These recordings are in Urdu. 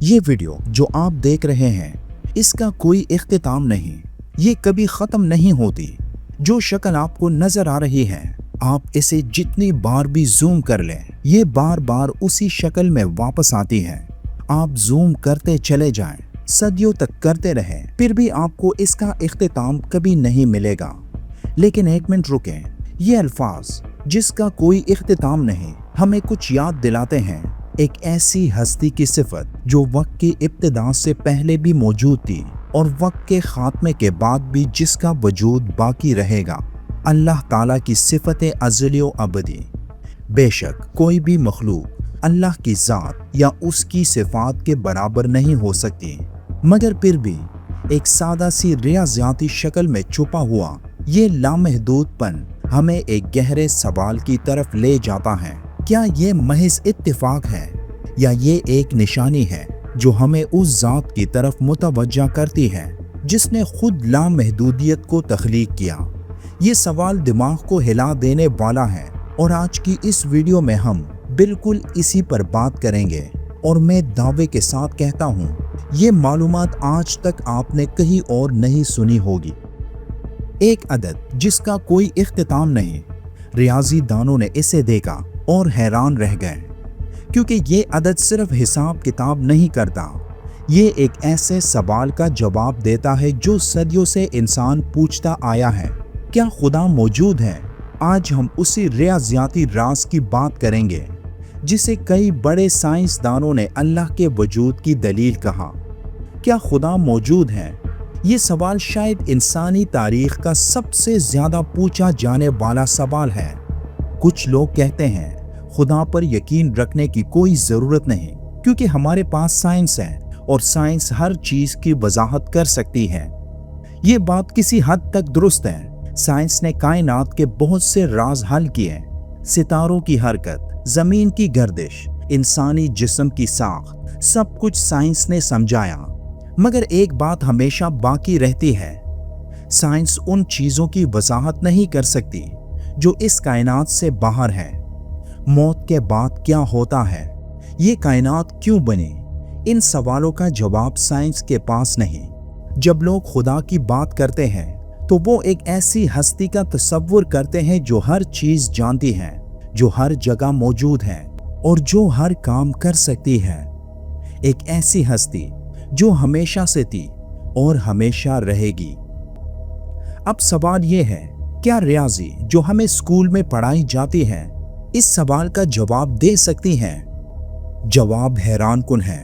یہ ویڈیو جو آپ دیکھ رہے ہیں اس کا کوئی اختتام نہیں، یہ کبھی ختم نہیں ہوتی۔ جو شکل آپ کو نظر آ رہی ہے، آپ اسے جتنی بار بھی زوم کر لیں، یہ بار بار اسی شکل میں واپس آتی ہے۔ آپ زوم کرتے چلے جائیں، صدیوں تک کرتے رہیں، پھر بھی آپ کو اس کا اختتام کبھی نہیں ملے گا۔ لیکن ایک منٹ رکیں، یہ الفاظ جس کا کوئی اختتام نہیں ہمیں کچھ یاد دلاتے ہیں، ایک ایسی ہستی کی صفت جو وقت کی ابتدا سے پہلے بھی موجود تھی اور وقت کے خاتمے کے بعد بھی جس کا وجود باقی رہے گا۔ اللہ تعالیٰ کی صفت ازلی و ابدی۔ بے شک کوئی بھی مخلوق اللہ کی ذات یا اس کی صفات کے برابر نہیں ہو سکتی، مگر پھر بھی ایک سادہ سی ریاضیاتی شکل میں چھپا ہوا یہ لامحدود پن ہمیں ایک گہرے سوال کی طرف لے جاتا ہے۔ کیا یہ محض اتفاق ہے یا یہ ایک نشانی ہے جو ہمیں اس ذات کی طرف متوجہ کرتی ہے جس نے خود لامحدودیت کو تخلیق کیا؟ یہ سوال دماغ کو ہلا دینے والا ہے اور آج کی اس ویڈیو میں ہم بالکل اسی پر بات کریں گے، اور میں دعوے کے ساتھ کہتا ہوں یہ معلومات آج تک آپ نے کہیں اور نہیں سنی ہوگی۔ ایک عدد جس کا کوئی اختتام نہیں۔ ریاضی دانوں نے اسے دیکھا اور حیران رہ گئے، کیونکہ یہ عدد صرف حساب کتاب نہیں کرتا، یہ ایک ایسے سوال کا جواب دیتا ہے جو صدیوں سے انسان پوچھتا آیا ہے، کیا خدا موجود ہے؟ آج ہم اسی ریاضیاتی راز کی بات کریں گے جسے کئی بڑے سائنسدانوں نے اللہ کے وجود کی دلیل کہا۔ کیا خدا موجود ہے؟ یہ سوال شاید انسانی تاریخ کا سب سے زیادہ پوچھا جانے والا سوال ہے۔ کچھ لوگ کہتے ہیں خدا پر یقین رکھنے کی کوئی ضرورت نہیں، کیونکہ ہمارے پاس سائنس ہے اور سائنس ہر چیز کی وضاحت کر سکتی ہے۔ یہ بات کسی حد تک درست ہے۔ سائنس نے کائنات کے بہت سے راز حل کیے، ستاروں کی حرکت، زمین کی گردش، انسانی جسم کی ساخت، سب کچھ سائنس نے سمجھایا۔ مگر ایک بات ہمیشہ باقی رہتی ہے، سائنس ان چیزوں کی وضاحت نہیں کر سکتی جو اس کائنات سے باہر ہے۔ موت کے بعد کیا ہوتا ہے؟ یہ کائنات کیوں بنی؟ ان سوالوں کا جواب سائنس کے پاس نہیں۔ جب لوگ خدا کی بات کرتے ہیں تو وہ ایک ایسی ہستی کا تصور کرتے ہیں جو ہر چیز جانتی ہے، جو ہر جگہ موجود ہے اور جو ہر کام کر سکتی ہے۔ ایک ایسی ہستی جو ہمیشہ سے تھی اور ہمیشہ رہے گی۔ اب سوال یہ ہے، کیا ریاضی جو ہمیں اسکول میں پڑھائی جاتی ہے اس سوال کا جواب دے سکتی ہے؟ جواب حیران کن ہے،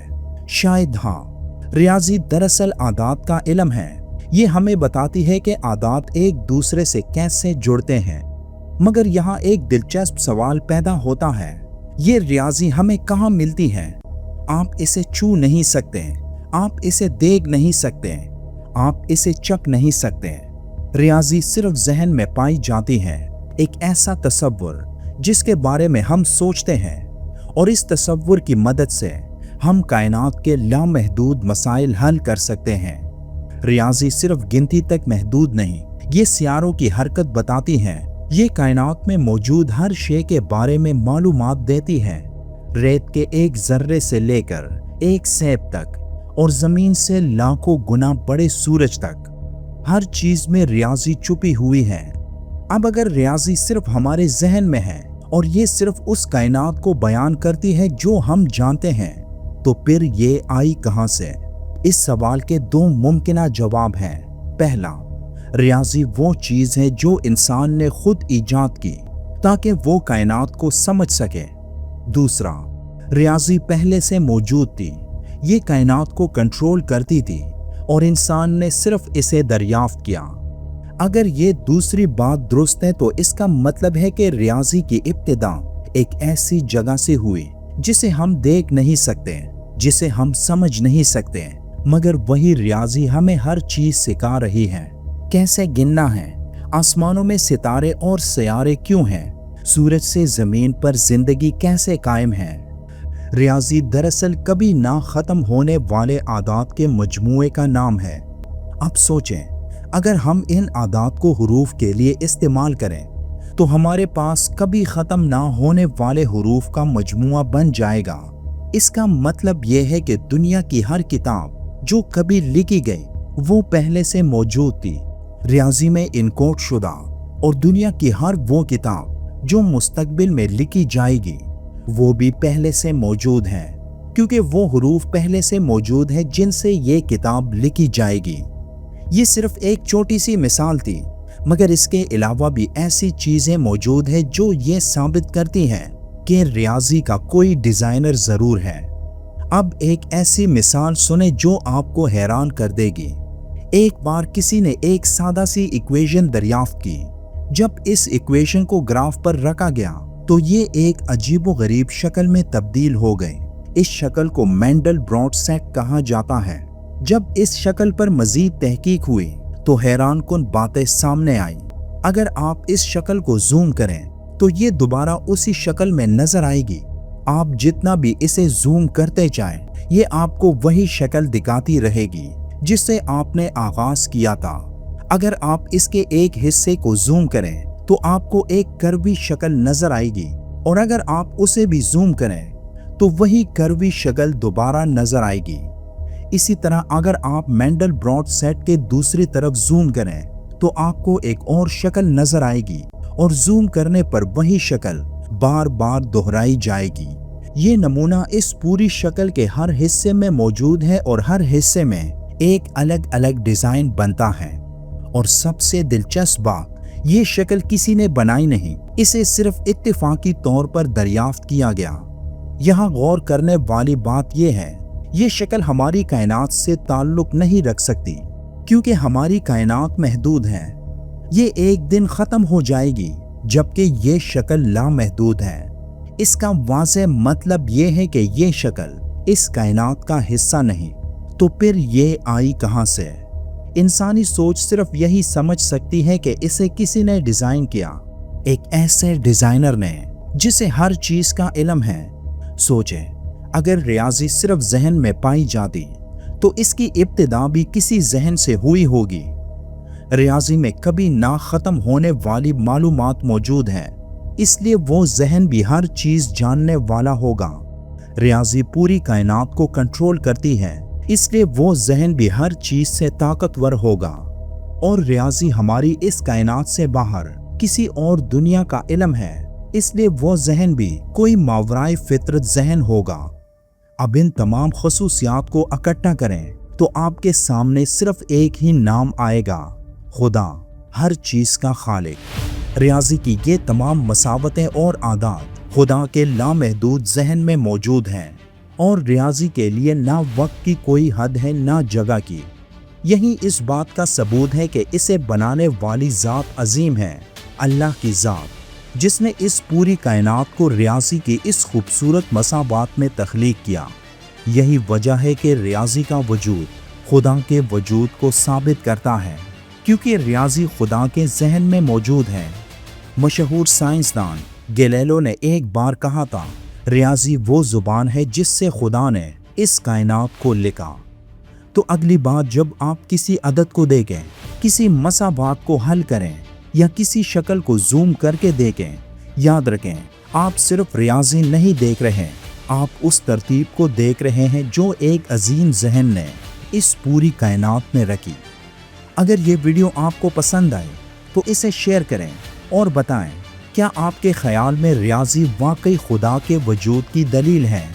شاید ہاں۔ ریاضی دراصل اعداد کا علم ہے۔ یہ ہمیں بتاتی ہے کہ اعداد ایک دوسرے سے کیسے جڑتے ہیں۔ مگر یہاں ایک دلچسپ سوال پیدا ہوتا ہے، یہ ریاضی ہمیں کہاں ملتی ہے؟ آپ اسے چھو نہیں سکتے، آپ اسے دیکھ نہیں سکتے، آپ اسے چکھ نہیں سکتے۔ ریاضی صرف ذہن میں پائی جاتی ہے، ایک ایسا تصور جس کے بارے میں ہم سوچتے ہیں، اور اس تصور کی مدد سے ہم کائنات کے لامحدود مسائل حل کر سکتے ہیں۔ ریاضی صرف گنتی تک محدود نہیں، یہ سیاروں کی حرکت بتاتی ہے، یہ کائنات میں موجود ہر شے کے بارے میں معلومات دیتی ہے، ریت کے ایک ذرے سے لے کر ایک سیب تک، اور زمین سے لاکھوں گنا بڑے سورج تک، ہر چیز میں ریاضی چھپی ہوئی ہے۔ اب اگر ریاضی صرف ہمارے ذہن میں ہے اور یہ صرف اس کائنات کو بیان کرتی ہے جو ہم جانتے ہیں، تو پھر یہ آئی کہاں سے؟ اس سوال کے دو ممکنہ جواب ہیں۔ پہلا، ریاضی وہ چیز ہے جو انسان نے خود ایجاد کی تاکہ وہ کائنات کو سمجھ سکے۔ دوسرا، ریاضی پہلے سے موجود تھی، یہ کائنات کو کنٹرول کرتی تھی اور انسان نے صرف اسے دریافت کیا۔ اگر یہ دوسری بات درست ہے تو اس کا مطلب ہے کہ ریاضی کی ابتدا ایک ایسی جگہ سے ہوئی جسے ہم دیکھ نہیں سکتے، جسے ہم سمجھ نہیں سکتے، مگر وہی ریاضی ہمیں ہر چیز سکھا رہی ہے۔ کیسے گننا ہے، آسمانوں میں ستارے اور سیارے کیوں ہیں، سورج سے زمین پر زندگی کیسے قائم ہے۔ ریاضی دراصل کبھی نہ ختم ہونے والے اعداد کے مجموعے کا نام ہے۔ اب سوچیں، اگر ہم ان اعداد کو حروف کے لیے استعمال کریں تو ہمارے پاس کبھی ختم نہ ہونے والے حروف کا مجموعہ بن جائے گا۔ اس کا مطلب یہ ہے کہ دنیا کی ہر کتاب جو کبھی لکھی گئی وہ پہلے سے موجود تھی، ریاضی میں انکوڈ شدہ، اور دنیا کی ہر وہ کتاب جو مستقبل میں لکھی جائے گی وہ بھی پہلے سے موجود ہے، کیونکہ وہ حروف پہلے سے موجود ہیں جن سے یہ کتاب لکھی جائے گی۔ یہ صرف ایک چھوٹی سی مثال تھی، مگر اس کے علاوہ بھی ایسی چیزیں موجود ہیں جو یہ ثابت کرتی ہیں کہ ریاضی کا کوئی ڈیزائنر ضرور ہے۔ اب ایک ایسی مثال سنیں جو آپ کو حیران کر دے گی۔ ایک بار کسی نے ایک سادہ سی ایکویشن دریافت کی۔ جب اس ایکویشن کو گراف پر رکھا گیا تو یہ ایک عجیب و غریب شکل میں تبدیل ہو گئی۔ اس شکل کو مینڈل براڈ سیٹ کہا جاتا ہے۔ جب اس شکل پر مزید تحقیق ہوئی تو حیران کن باتیں سامنے آئیں۔ اگر آپ اس شکل کو زوم کریں تو یہ دوبارہ اسی شکل میں نظر آئے گی۔ آپ جتنا بھی اسے زوم کرتے جائیں یہ آپ کو وہی شکل دکھاتی رہے گی جس سے آپ نے آغاز کیا تھا۔ اگر آپ اس کے ایک حصے کو زوم کریں تو آپ کو ایک کروی شکل نظر آئے گی، اور اگر آپ اسے بھی زوم کریں تو وہی کروی شکل دوبارہ نظر آئے گی۔ اسی طرح اگر آپ مینڈل براڈ سیٹ کے دوسری طرف زوم کریں تو آپ کو ایک اور شکل نظر آئے گی، اور زوم کرنے پر وہی شکل بار بار دہرائی جائے گی۔ یہ نمونہ اس پوری شکل کے ہر حصے میں موجود ہے، اور ہر حصے میں ایک الگ الگ ڈیزائن بنتا ہے۔ اور سب سے دلچسپ بات، یہ شکل کسی نے بنائی نہیں، اسے صرف اتفاقی طور پر دریافت کیا گیا۔ یہاں غور کرنے والی بات یہ ہے، یہ شکل ہماری کائنات سے تعلق نہیں رکھ سکتی، کیونکہ ہماری کائنات محدود ہے۔ یہ ایک دن ختم ہو جائے گی، جبکہ یہ شکل لامحدود ہے۔ اس کا واضح مطلب یہ ہے کہ یہ شکل اس کائنات کا حصہ نہیں، تو پھر یہ آئی کہاں سے؟ انسانی سوچ صرف یہی سمجھ سکتی ہے کہ اسے کسی نے ڈیزائن کیا، ایک ایسے ڈیزائنر نے جسے ہر چیز کا علم ہے۔ سوچیں، اگر ریاضی صرف ذہن میں پائی جاتی تو اس کی ابتدا بھی کسی ذہن سے ہوئی ہوگی۔ ریاضی میں کبھی نہ ختم ہونے والی معلومات موجود ہیں، اس لیے وہ ذہن بھی ہر چیز جاننے والا ہوگا۔ ریاضی پوری کائنات کو کنٹرول کرتی ہے، اس لیے وہ ذہن بھی ہر چیز سے طاقتور ہوگا۔ اور ریاضی ہماری اس کائنات سے باہر کسی اور دنیا کا علم ہے، اس لیے وہ ذہن بھی کوئی ماورائے فطرت ذہن ہوگا۔ اب ان تمام خصوصیات کو اکٹھا کریں تو آپ کے سامنے صرف ایک ہی نام آئے گا، خدا، ہر چیز کا خالق۔ ریاضی کی یہ تمام مساوتیں اور عادات خدا کے لامحدود ذہن میں موجود ہیں، اور ریاضی کے لیے نہ وقت کی کوئی حد ہے نہ جگہ کی۔ یہی اس بات کا ثبوت ہے کہ اسے بنانے والی ذات عظیم ہے، اللہ کی ذات، جس نے اس پوری کائنات کو ریاضی کی اس خوبصورت مساوات میں تخلیق کیا۔ یہی وجہ ہے کہ ریاضی کا وجود خدا کے وجود کو ثابت کرتا ہے، کیونکہ ریاضی خدا کے ذہن میں موجود ہے۔ مشہور سائنسدان گیلیلیو نے ایک بار کہا تھا، ریاضی وہ زبان ہے جس سے خدا نے اس کائنات کو لکھا۔ تو اگلی بار جب آپ کسی عدد کو دیکھیں، کسی مساوات کو حل کریں یا کسی شکل کو زوم کر کے دیکھیں، یاد رکھیں آپ صرف ریاضی نہیں دیکھ رہے، آپ اس ترتیب کو دیکھ رہے ہیں جو ایک عظیم ذہن نے اس پوری کائنات میں رکھی۔ اگر یہ ویڈیو آپ کو پسند آئے تو اسے شیئر کریں اور بتائیں، کیا آپ کے خیال میں ریاضی واقعی خدا کے وجود کی دلیل ہے؟